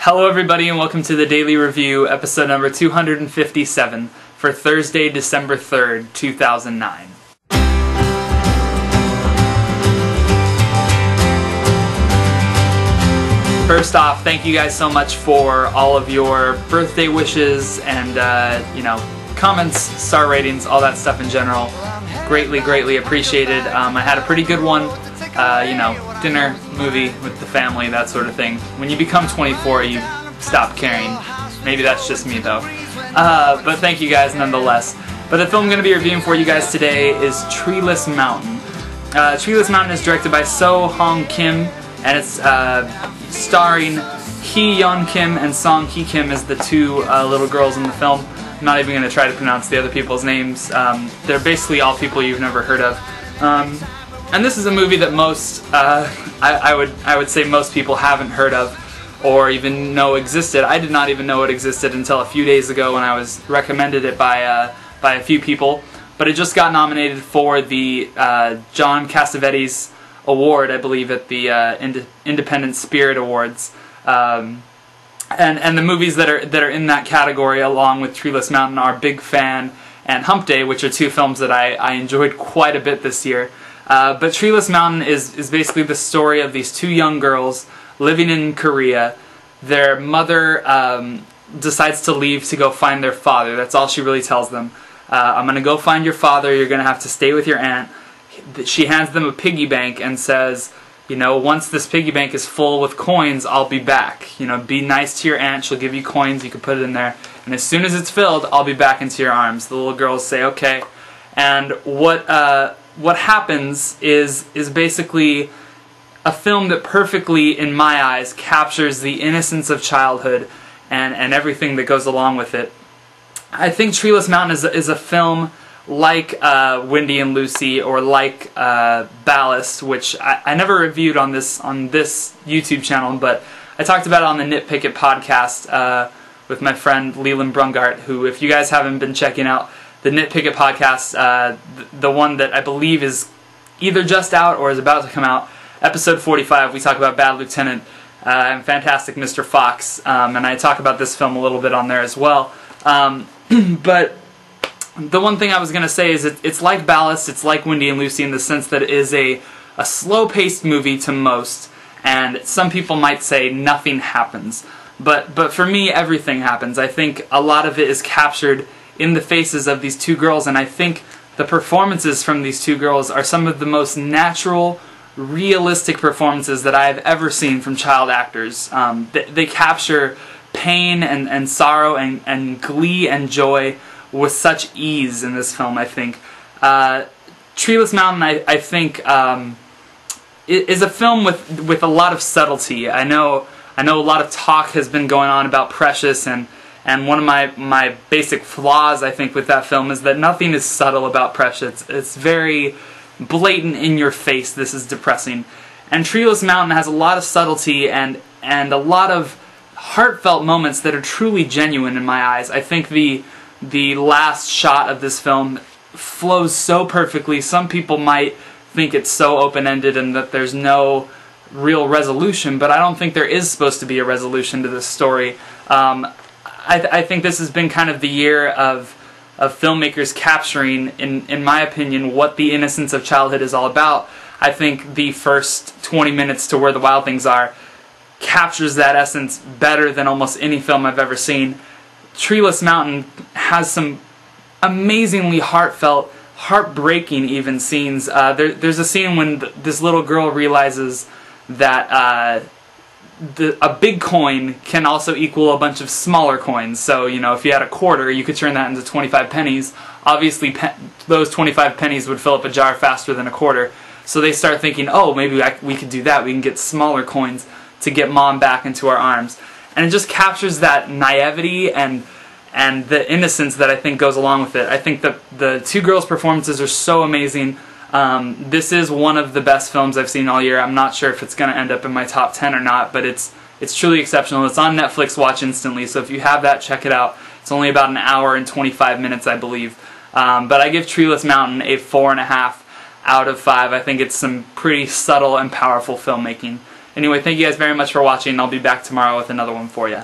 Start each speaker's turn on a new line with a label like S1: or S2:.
S1: Hello everybody and welcome to the Daily Review, episode number 257 for Thursday, December 3rd, 2009. First off, thank you guys so much for all of your birthday wishes and, comments, star ratings, all that stuff in general. Greatly appreciated. I had a pretty good one. Dinner, movie with the family, that sort of thing. When you become 24, you stop caring. Maybe that's just me though. But thank you guys nonetheless. But the film I'm going to be reviewing for you guys today is Treeless Mountain. Treeless Mountain is directed by So Hong Kim, and it's starring Hee Yeon Kim and Song Hee Kim as the two little girls in the film. I'm not even going to try to pronounce the other people's names. They're basically all people you've never heard of. And this is a movie that most, I would say most people haven't heard of or even know existed. I did not even know it existed until a few days ago when I was recommended it by a few people. But it just got nominated for the John Cassavetes Award, I believe, at the Independent Spirit Awards. And the movies that are in that category, along with Treeless Mountain, are Big Fan and Hump Day, which are two films that I enjoyed quite a bit this year. But Treeless Mountain is basically the story of these two young girls living in Korea. Their mother decides to leave to go find their father. That's all she really tells them. I'm going to go find your father. You're going to have to stay with your aunt. She hands them a piggy bank and says, once this piggy bank is full with coins, I'll be back. Be nice to your aunt. She'll give you coins. You can put it in there. And as soon as it's filled, I'll be back into your arms. The little girls say, okay. And what happens is basically a film that perfectly, in my eyes, captures the innocence of childhood and everything that goes along with it. I think Treeless Mountain is a film like Wendy and Lucy or like Ballast, which I never reviewed on this YouTube channel, but I talked about it on the Nitpick It podcast with my friend Leland Brungart, who, if you guys haven't been checking out the Nitpick It podcast, the one that I believe is either just out or is about to come out, episode 45, we talk about Bad Lieutenant and Fantastic Mr. Fox, and I talk about this film a little bit on there as well. But the one thing I was going to say is it's like Ballast, it's like Wendy and Lucy in the sense that it is a slow-paced movie to most, and some people might say nothing happens. But for me, everything happens. I think a lot of it is captured in the faces of these two girls, and I think the performances from these two girls are some of the most natural, realistic performances that I've ever seen from child actors. They capture pain and sorrow and glee and joy with such ease in this film, I think. Treeless Mountain, I think, is a film with a lot of subtlety. I know a lot of talk has been going on about Precious, and one of my basic flaws, I think, with that film is that nothing is subtle about Precious. It's very blatant, in your face, this is depressing. And Treeless Mountain has a lot of subtlety and a lot of heartfelt moments that are truly genuine in my eyes. I think the last shot of this film flows so perfectly. Some people might think it's so open-ended and that there's no real resolution, but I don't think there is supposed to be a resolution to this story. I think this has been kind of the year of filmmakers capturing, in my opinion, what the innocence of childhood is all about. I think the first 20 minutes to Where the Wild Things Are captures that essence better than almost any film I've ever seen. Treeless Mountain has some amazingly heartfelt, heartbreaking even scenes. There's a scene when this little girl realizes that a big coin can also equal a bunch of smaller coins. So, if you had a quarter, you could turn that into 25 pennies. Obviously, those 25 pennies would fill up a jar faster than a quarter. So they start thinking, oh, maybe we could do that. We can get smaller coins to get Mom back into our arms. And it just captures that naivety and the innocence that I think goes along with it. I think that the two girls' performances are so amazing. This is one of the best films I've seen all year. I'm not sure if it's going to end up in my top 10 or not, but it's truly exceptional. It's on Netflix Watch Instantly, so if you have that, check it out. It's only about an hour and 25 minutes, I believe. But I give Treeless Mountain a 4.5 out of 5. I think it's some pretty subtle and powerful filmmaking. Anyway, thank you guys very much for watching. I'll be back tomorrow with another one for you.